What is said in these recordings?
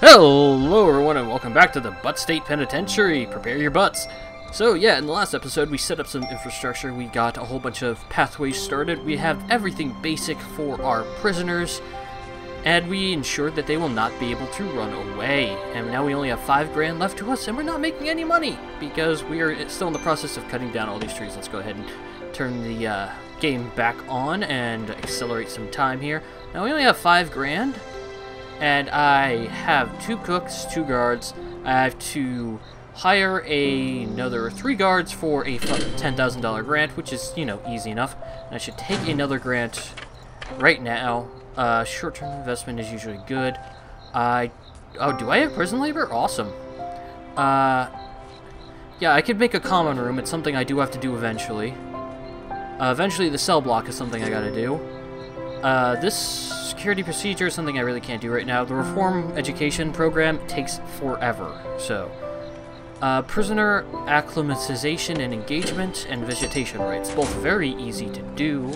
Hello everyone and welcome back to the Butt State Penitentiary. Prepare your butts. So yeah, in the last episode we set up some infrastructure, we got a whole bunch of pathways started, we have everything basic for our prisoners, and we ensured that they will not be able to run away. And now we only have $5 grand left to us and we're not making any money because we are still in the process of cutting down all these trees. Let's go ahead and turn the game back on and accelerate some time here. Now we only have $5 grand. And I have 2 cooks, 2 guards. I have to hire another 3 guards for a $10,000 grant, which is, you know, easy enough. And I should take another grant right now. Short-term investment is usually good. Oh, do I have prison labor? Awesome. Yeah, I could make a common room. It's something I do have to do eventually. Eventually, the cell block is something I gotta do. This security procedure is something I really can't do right now. The reform education program takes forever. So, prisoner acclimatization and engagement and vegetation rights, both very easy to do.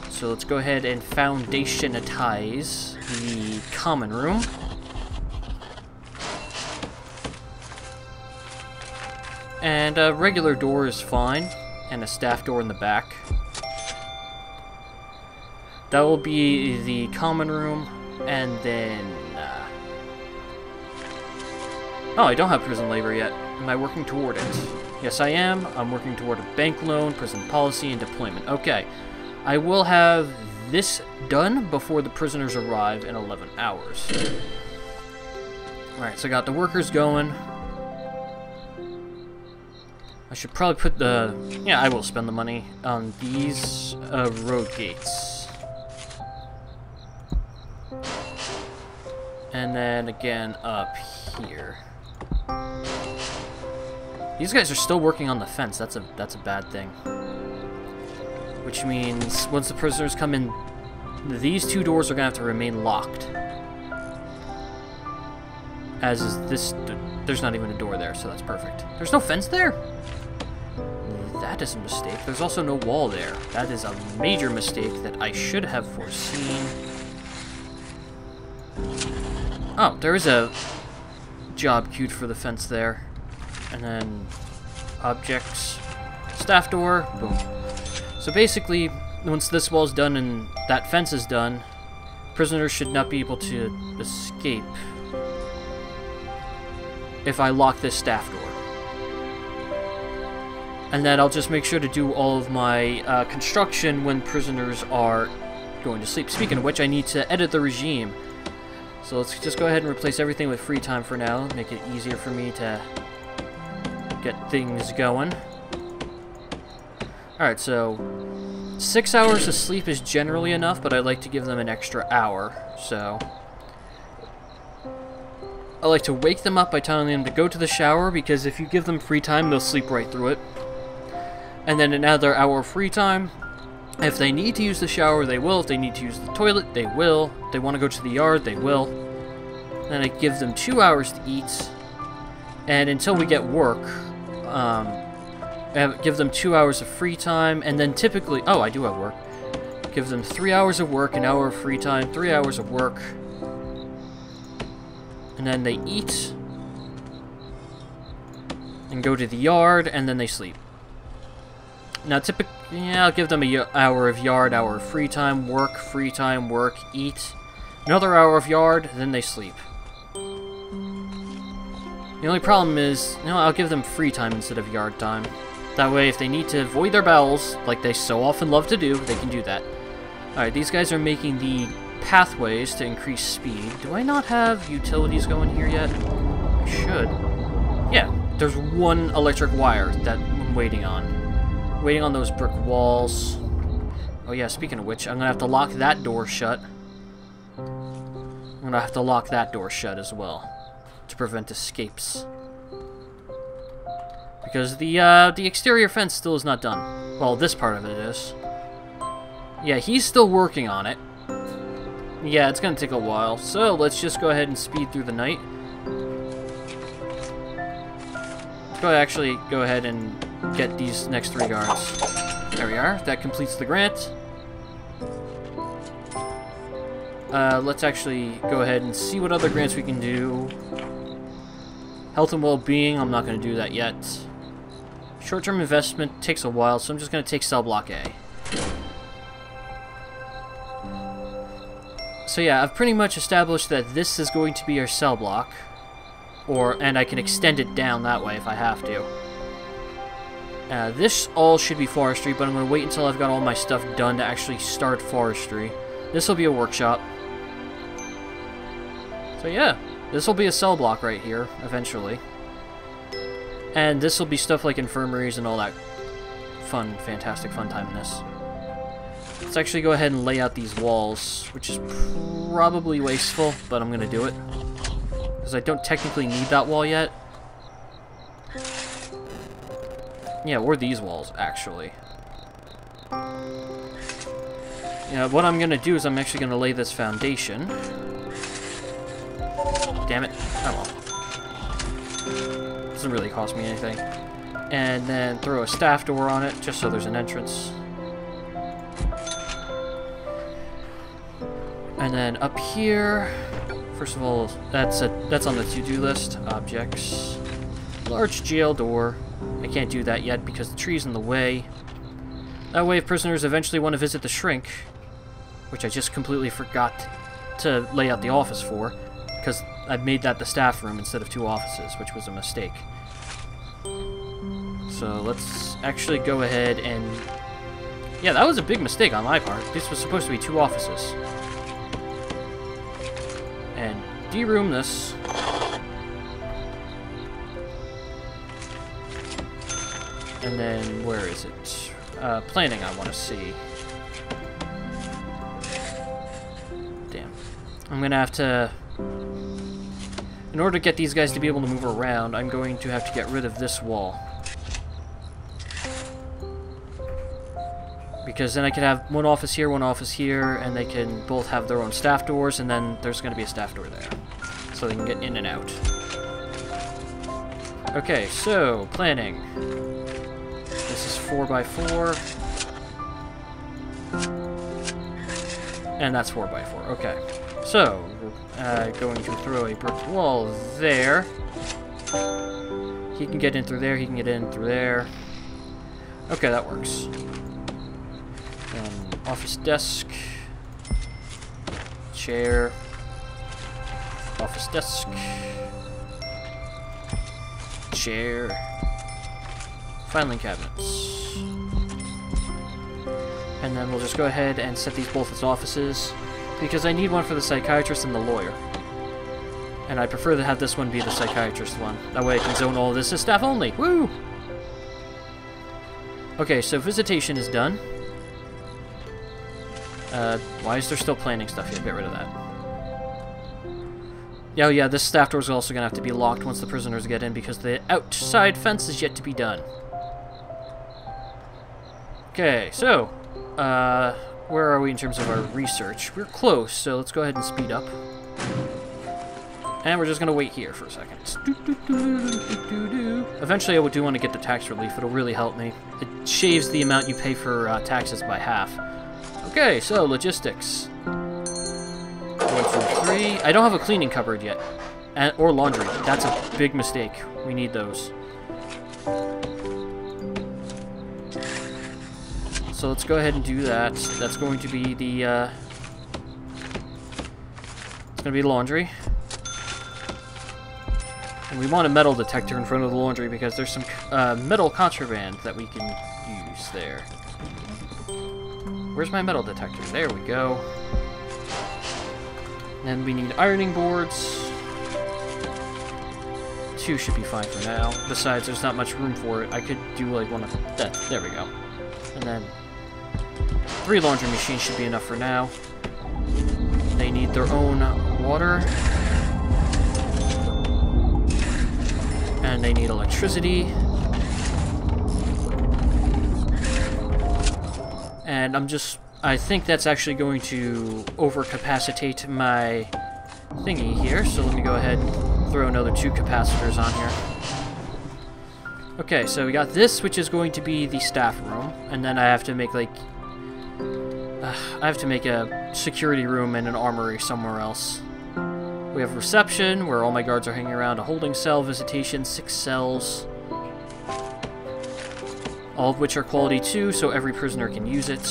So let's go ahead and foundationize the common room. And a regular door is fine, and a staff door in the back. That will be the common room, and then... Oh, I don't have prison labor yet. Am I working toward it? Yes, I am. I'm working toward a bank loan, prison policy, and deployment. Okay. I will have this done before the prisoners arrive in 11 hours. Alright, so I got the workers going. I should probably put the... Yeah, I will spend the money on these road gates. And then again up here. These guys are still working on the fence. That's a bad thing. Which means once the prisoners come in, these 2 doors are gonna have to remain locked. As is this. There's not even a door there, so that's perfect. There's no fence there? That is a mistake. There's also no wall there. That is a major mistake that I should have foreseen. Oh, there is a job queued for the fence there. And then objects, staff door, boom. So basically, once this wall's done and that fence is done, prisoners should not be able to escape if I lock this staff door. And then I'll just make sure to do all of my construction when prisoners are going to sleep. Speaking of which, I need to edit the regime. So let's just go ahead and replace everything with free time for now. Make it easier for me to get things going. Alright, so 6 hours of sleep is generally enough, but I like to give them an extra hour. So I like to wake them up by telling them to go to the shower, because if you give them free time, they'll sleep right through it. And then another hour of free time. If they need to use the shower, they will. If they need to use the toilet, they will. If they want to go to the yard, they will. Then I give them 2 hours to eat. And until we get work, give them 2 hours of free time. And then typically... Oh, I do have work. Give them 3 hours of work, an hour of free time, 3 hours of work. And then they eat. And go to the yard, and then they sleep. Now, typically... Yeah, I'll give them an hour of yard, hour of free time, work, eat. Another hour of yard, then they sleep. The only problem is, you know, I'll give them free time instead of yard time. That way, if they need to void their bowels, like they so often love to do, they can do that. Alright, these guys are making the pathways to increase speed. Do I not have utilities going here yet? I should. Yeah, there's 1 electric wire that I'm waiting on. Waiting on those brick walls. Oh yeah, speaking of which, I'm gonna have to lock that door shut. I'm gonna have to lock that door shut as well, to prevent escapes. Because the exterior fence still is not done. Well, this part of it is. Yeah, he's still working on it. Yeah, it's gonna take a while. So let's just go ahead and speed through the night. Let's actually go ahead and get these next 3 guards. There we are. That completes the grant. let's actually go ahead and see what other grants we can do. Health and well-being, I'm not going to do that yet. Short-term investment takes a while, so I'm just going to take cell block A. So yeah, I've pretty much established that this is going to be our cell block. And I can extend it down that way if I have to. This all should be forestry, but I'm going to wait until I've got all my stuff done to actually start forestry. This will be a workshop. So yeah, this will be a cell block right here, eventually. And this will be stuff like infirmaries and all that fun, fantastic fun timeness. Let's actually go ahead and lay out these walls, which is probably wasteful, but I'm going to do it. Because I don't technically need that wall yet. Yeah, or these walls, actually. Yeah, what I'm going to do is I'm actually going to lay this foundation. Damn it. Oh well. Doesn't really cost me anything. And then throw a staff door on it, just so there's an entrance. And then up here, first of all, that's on the to-do list. Objects. Large jail door. I can't do that yet because the tree's in the way. That way, if prisoners eventually want to visit the shrink, which I just completely forgot to lay out the office for, because I made that the staff room instead of 2 offices, which was a mistake. So let's actually go ahead and... Yeah, that was a big mistake on my part. This was supposed to be 2 offices. And de-room this. And then, where is it? Planning I want to see. Damn. I'm going to have to... In order to get these guys to be able to move around, I'm going to have to get rid of this wall. Because then I can have 1 office here, 1 office here, and they can both have their own staff doors, and then there's going to be a staff door there. So they can get in and out. Okay, so, planning. This is 4x4. And that's 4x4, okay. So, we're going to throw a brick wall there. He can get in through there, he can get in through there. Okay, that works. Office desk. Chair. Office desk. Chair. Filing cabinets. And then we'll just go ahead and set these both as offices, because I need one for the psychiatrist and the lawyer. And I prefer to have this one be the psychiatrist one. That way I can zone all of this as staff only. Woo! Okay, so visitation is done. Why is there still planning stuff here? Get rid of that. Oh yeah, this staff door is also going to have to be locked once the prisoners get in, because the outside fence is yet to be done. Okay, so, where are we in terms of our research? We're close, so let's go ahead and speed up. And we're just going to wait here for a second. Eventually I do want to get the tax relief. It'll really help me. It shaves the amount you pay for taxes by half. Okay, so logistics. 1, 2, 3. I don't have a cleaning cupboard yet. Or laundry. That's a big mistake. We need those. So let's go ahead and do that. That's going to be the, it's going to be laundry. And we want a metal detector in front of the laundry because there's some metal contraband that we can use there. Where's my metal detector? There we go. And we need ironing boards. 2 should be fine for now. Besides, there's not much room for it. I could do like one of that. There we go. And then 3 laundry machines should be enough for now. They need their own water. And they need electricity. And I think that's actually going to overcapacitate my thingy here, so let me go ahead and throw another 2 capacitors on here. Okay, so we got this, which is going to be the staff room, and then I have to make, like, I have to make a security room and an armory somewhere else. We have reception, where all my guards are hanging around, a holding cell, visitation, 6 cells. All of which are quality 2, so every prisoner can use it.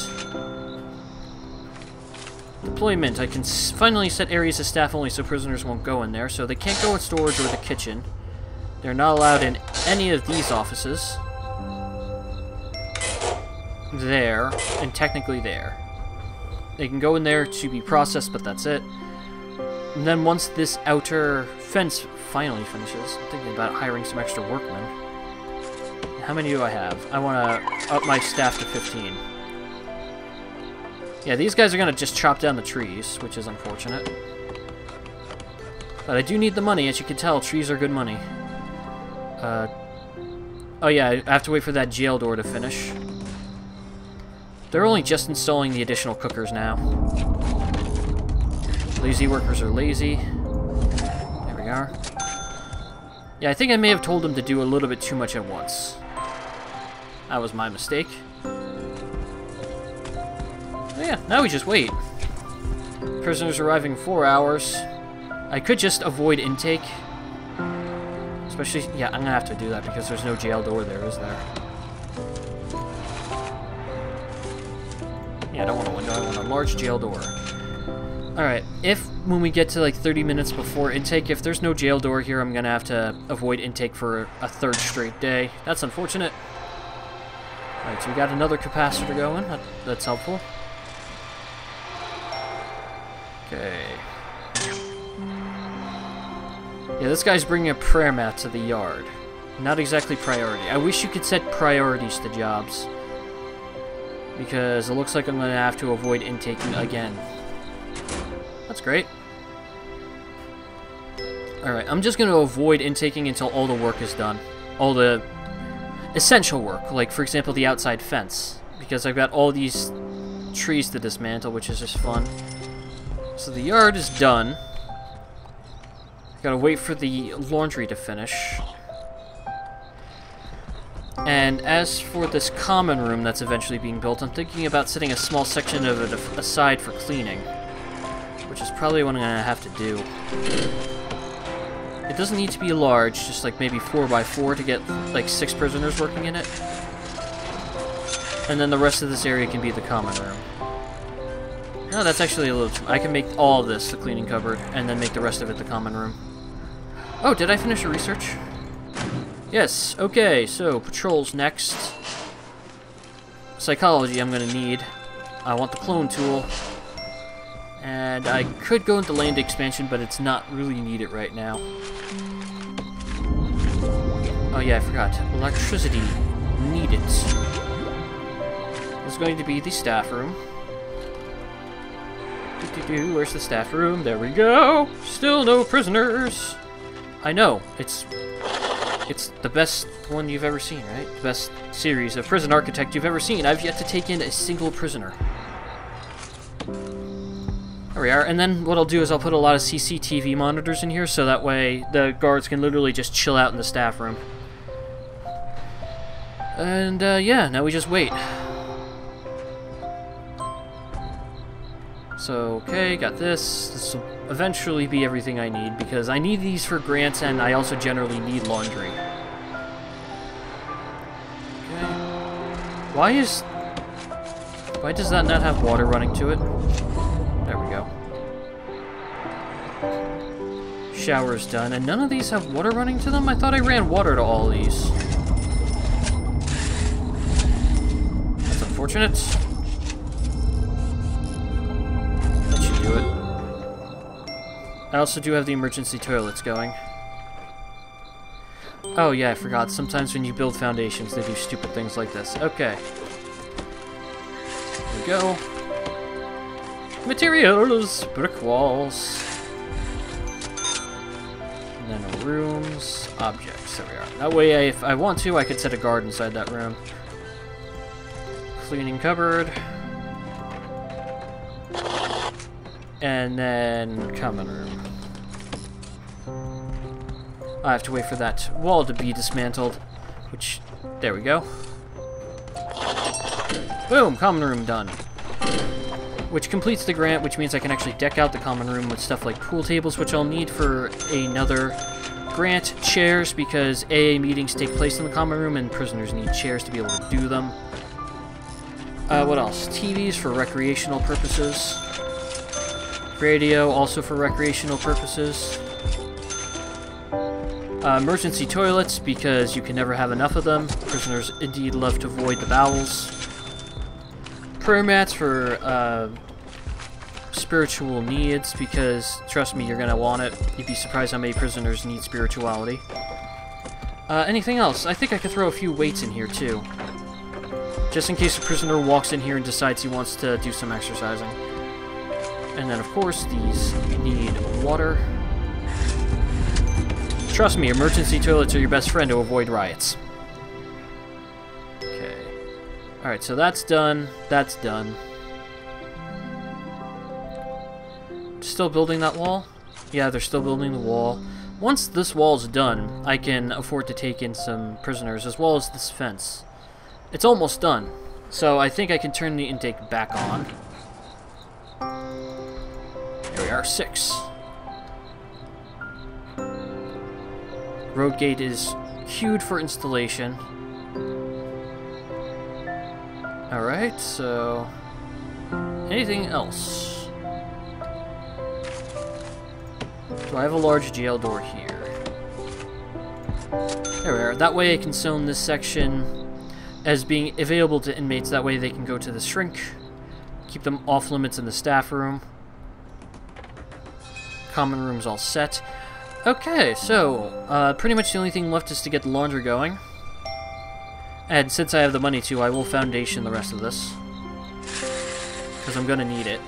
Deployment. I can finally set areas of staff only so prisoners won't go in there, so they can't go in storage or the kitchen. They're not allowed in any of these offices. There, and technically there. They can go in there to be processed, but that's it. And then once this outer fence finally finishes, I'm thinking about hiring some extra workmen. How many do I have? I want to up my staff to 15. Yeah, these guys are going to just chop down the trees, which is unfortunate. But I do need the money. As you can tell, trees are good money. Oh yeah, I have to wait for that jail door to finish. They're only just installing the additional cookers now. Lazy workers are lazy. There we are. Yeah, I think I may have told them to do a little bit too much at once. That was my mistake. Oh yeah, now we just wait. Prisoners arriving in 4 hours. I could just avoid intake. Especially, yeah, I'm gonna have to do that because there's no jail door there, is there? Yeah, I don't want a window, I want a large jail door. Alright, when we get to like 30 minutes before intake, if there's no jail door here, I'm gonna have to avoid intake for a 3rd straight day. That's unfortunate. Alright, so we got another capacitor going. That's helpful. Okay. Yeah, this guy's bringing a prayer mat to the yard. Not exactly priority. I wish you could set priorities to jobs. Because it looks like I'm going to have to avoid intaking again. That's great. Alright, I'm just going to avoid intaking until all the work is done. All the essential work, like for example the outside fence. Because I've got all these trees to dismantle, which is just fun. So the yard is done. Gotta wait for the laundry to finish. And as for this common room that's eventually being built, I'm thinking about setting a small section of it aside for cleaning. Which is probably what I'm gonna have to do. It doesn't need to be large, just like maybe 4x4 to get like 6 prisoners working in it. And then the rest of this area can be the common room. No, that's actually a little too... I can make all of this the cleaning cupboard, and then make the rest of it the common room. Oh, did I finish the research? Yes, okay, so patrols next. Psychology I'm gonna need. I want the clone tool. And I could go into land expansion, but it's not really needed right now. Oh yeah, I forgot. Electricity. Needed. This is going to be the staff room. Where's the staff room? There we go! Still no prisoners! I know, it's the best one you've ever seen, right? The best series of prison architect you've ever seen. I've yet to take in a single prisoner. There we are, and then what I'll do is I'll put a lot of CCTV monitors in here so that way the guards can literally just chill out in the staff room. And, yeah, now we just wait. So, okay, got this. This will eventually be everything I need, because I need these for grants, and I also generally need laundry. Okay. Why does that not have water running to it? There we go. Shower's done, and none of these have water running to them? I thought I ran water to all of these. That's unfortunate. It. I also do have the emergency toilets going. Oh yeah, I forgot. Sometimes when you build foundations, they do stupid things like this. Okay. Here we go. Materials! Brick walls. And then rooms. Objects. There we are. That way, if I want to, I could set a guard inside that room. Cleaning cupboard. And then common room. I have to wait for that wall to be dismantled, which, there we go. Boom, common room done. which completes the grant, which means I can actually deck out the common room with stuff like pool tables, which I'll need for another grant. Chairs, because AA meetings take place in the common room, and prisoners need chairs to be able to do them. What else? TVs for recreational purposes. Radio, also for recreational purposes. Emergency toilets, because you can never have enough of them. Prisoners indeed love to avoid the bowels. Prayer mats for spiritual needs, because, trust me, you're going to want it. You'd be surprised how many prisoners need spirituality. Anything else? I think I could throw a few weights in here, too. Just in case a prisoner walks in here and decides he wants to do some exercising. And then, of course, these need water. Trust me, emergency toilets are your best friend to avoid riots. Okay. Alright, so that's done. That's done. Still building that wall? Yeah, they're still building the wall. Once this wall's done, I can afford to take in some prisoners, as well as this fence. It's almost done. So I think I can turn the intake back on. Here we are, 6. Road gate is queued for installation. Alright, so... anything else? Do I have a large jail door here? There we are. That way I can zone this section as being available to inmates. That way they can go to the shrink. Keep them off limits in the staff room. Common room's all set. Okay, so, pretty much the only thing left is to get the laundry going. And since I have the money to, I will foundation the rest of this. Because I'm gonna need it.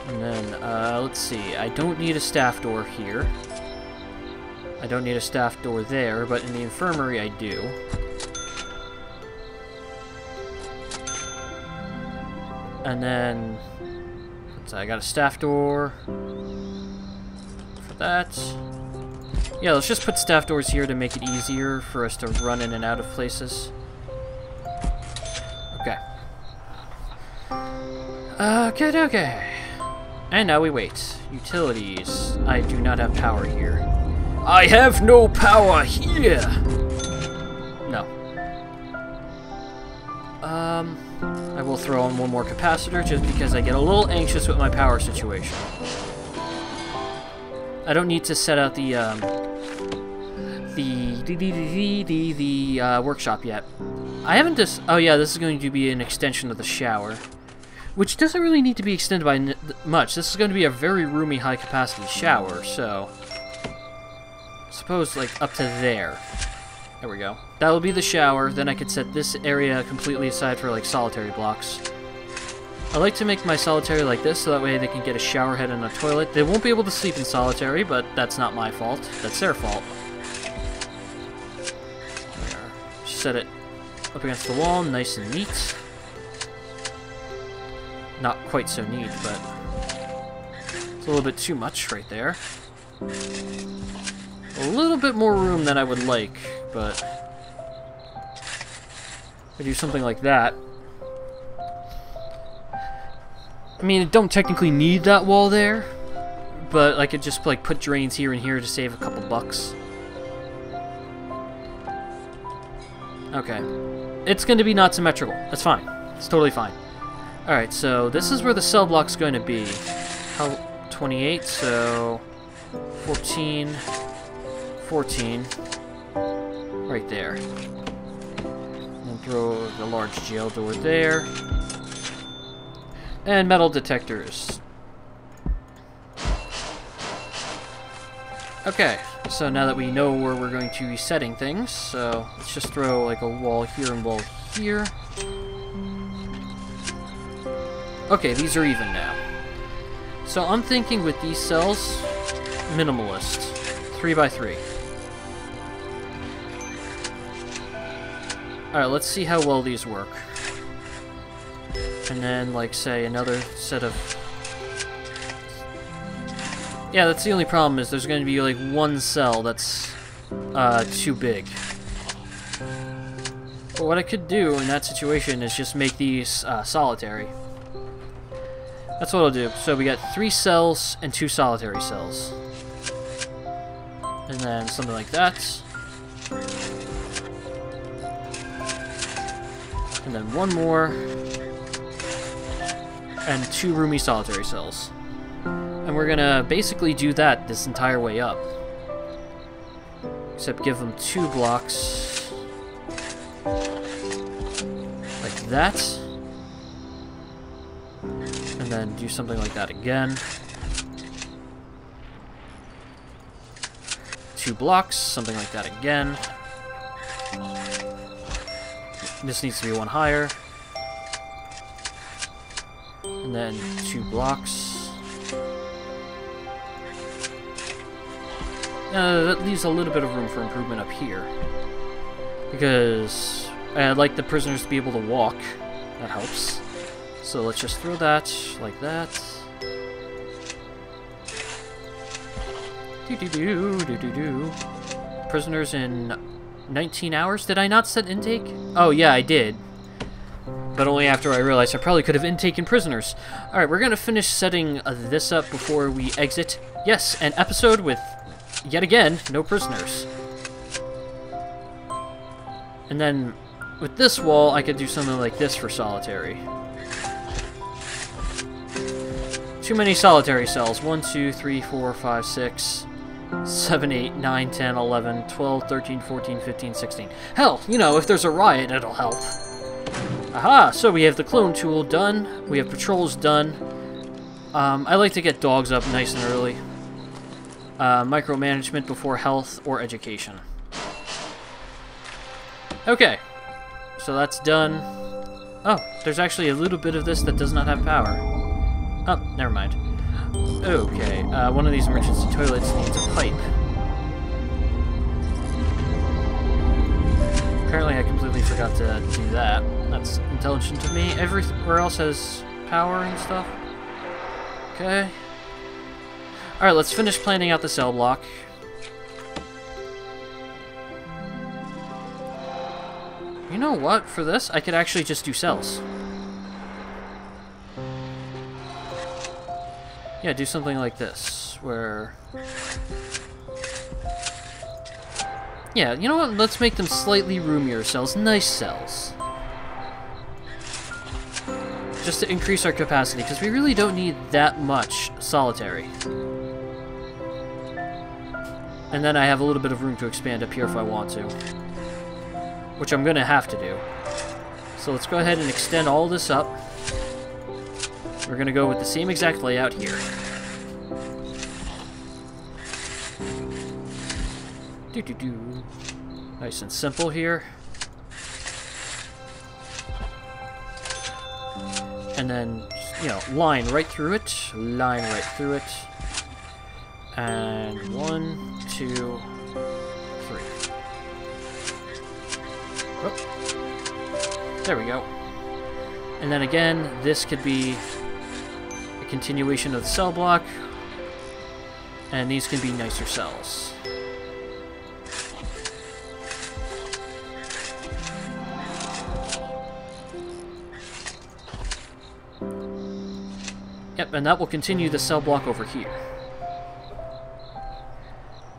And then, let's see, I don't need a staff door here. I don't need a staff door there, but in the infirmary I do. And then... so I got a staff door for that. Yeah, let's just put staff doors here to make it easier for us to run in and out of places. Okay. Okay. And now we wait. Utilities. I do not have power here. I have no power here! No. I will throw on one more capacitor just because I get a little anxious with my power situation. I don't need to set out the workshop yet. I haven't just... oh yeah, this is going to be an extension of the shower. Which doesn't really need to be extended by much. This is going to be a very roomy, high-capacity shower, so... I suppose, like, up to there. There we go. That'll be the shower. Then I could set this area completely aside for, like, solitary blocks. I like to make my solitary like this, so that way they can get a shower head and a toilet. They won't be able to sleep in solitary, but that's not my fault. That's their fault. There. Set it up against the wall, nice and neat. Not quite so neat, but it's a little bit too much right there. A little bit more room than I would like, but if I do something like that. I mean, I don't technically need that wall there, but I could just like put drains here and here to save a couple bucks. Okay. It's going to be not symmetrical. That's fine. It's totally fine. Alright, so this is where the cell block's going to be. 28, so 14, 14, right there. And throw the large jail door there. And metal detectors. Okay, so now that we know where we're going to be setting things, so let's just throw like a wall here and wall here. Okay, these are even now. So I'm thinking with these cells, minimalist. 3x3. Alright, let's see how well these work. And then, like, say, another set of... yeah, that's the only problem, is there's going to be, like, one cell that's too big. But what I could do in that situation is just make these solitary. That's what I'll do. So we got 3 cells and 2 solitary cells. And then something like that. And then 1 more. And 2 roomy solitary cells. And we're gonna basically do that this entire way up. Except give them 2 blocks. Like that. And then do something like that again. 2 blocks, something like that again. This needs to be 1 higher. And then 2 blocks. That leaves a little bit of room for improvement up here. Because I'd like the prisoners to be able to walk. That helps. So let's just throw that like that. Do-do-do. Prisoners in 19 hours? Did I not set intake? Oh yeah, I did. But only after I realized I probably could have intaken prisoners. Alright, we're gonna finish setting this up before we exit. Yes, an episode with, yet again, no prisoners. And then, with this wall, I could do something like this for solitary. Too many solitary cells. 1, 2, 3, 4, 5, 6, 7, 8, 9, 10, 11, 12, 13, 14, 15, 16. Hell, you know, if there's a riot, it'll help. Aha! So we have the clone tool done. We have patrols done. I like to get dogs up nice and early. Micromanagement before health or education. Okay. So that's done. Oh, there's actually a little bit of this that does not have power. Oh, never mind. Okay, one of these emergency toilets needs a pipe. Apparently I completely forgot to do that. That's intelligent of me. Everywhere else has power and stuff. Okay. Alright, let's finish planning out the cell block. You know what? For this, I could actually just do cells. Yeah, do something like this, where... Yeah, you know what? Let's make them slightly roomier cells. Nice cells. Just to increase our capacity, because we really don't need that much solitary. And then I have a little bit of room to expand up here if I want to. Which I'm going to have to do. So let's go ahead and extend all this up. We're going to go with the same exact layout here. Do-do-do. Nice and simple here. And then, you know, line right through it. Line right through it. And 1, 2, 3. Oh. There we go. And then again, this could be a continuation of the cell block. And these can be nicer cells. Yep, and that will continue the cell block over here.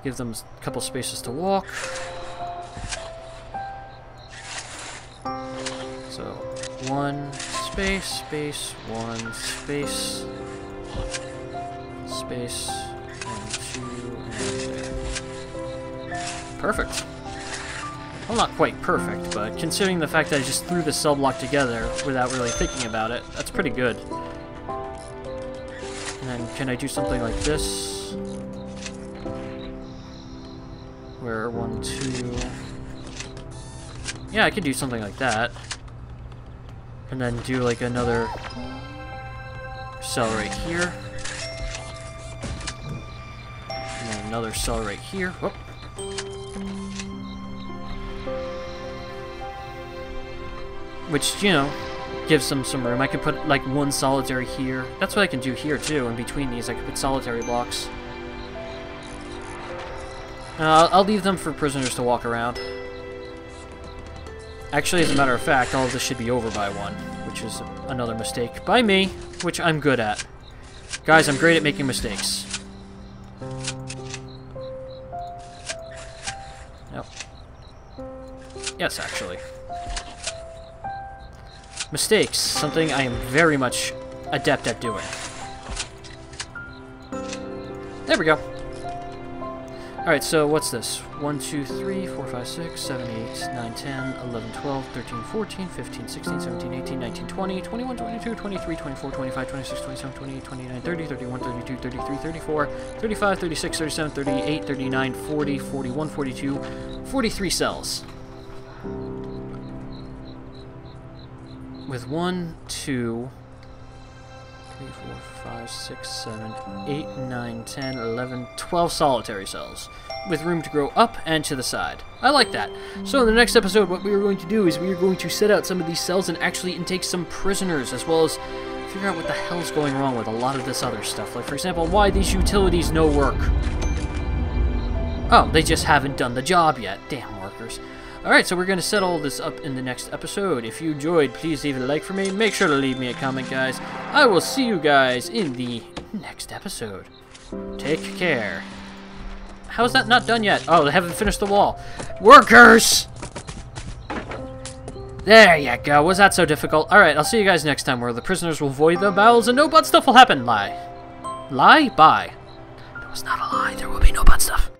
Give them a couple spaces to walk. So, 1 space, space, 1 space, space, and 2, and there. Perfect. Well, not quite perfect, but considering the fact that I just threw the cell block together without really thinking about it, that's pretty good. And then can I do something like this? Where 1, 2... Yeah, I could do something like that. And then do like another cell right here. And then another cell right here. Whoop. Which, you know, gives them some room. I could put like 1 solitary here. That's what I can do here too. In between these, I could put solitary blocks. I'll leave them for prisoners to walk around. Actually, as a matter of fact, all of this should be over by 1, which is another mistake by me, which I'm good at. Guys, I'm great at making mistakes. Nope. Yes, actually. Mistakes, something I am very much adept at doing. There we go. Alright, so what's this? 1, 2, 3, 4, 5, 6, 7, 8, 9, 10, 11, 12, 13, 14, 15, 16, 17, 18, 19, 20, 21, 22, 23, 24, 25, 26, 27, 28, 29, 30, 31, 32, 33, 34, 35, 36, 37, 38, 39, 40, 41, 42, 43 cells. With 1, 2, 3, 4, 5, 6, 7, 8, 9, 10, 11, 12 solitary cells, with room to grow up and to the side. I like that. So in the next episode, what we are going to do is we are going to set out some of these cells and actually intake some prisoners, as well as figure out what the hell's going wrong with a lot of this other stuff. Like, for example, why these utilities no work. Oh, they just haven't done the job yet. Damn workers. Alright, so we're going to set all this up in the next episode. If you enjoyed, please leave a like for me. Make sure to leave me a comment, guys. I will see you guys in the next episode. Take care. How is that not done yet? Oh, they haven't finished the wall. Workers! There you go. Was that so difficult? Alright, I'll see you guys next time, where the prisoners will void their bowels and no butt stuff will happen. Lie. Lie? Bye. No, it's not a lie. There will be no butt stuff.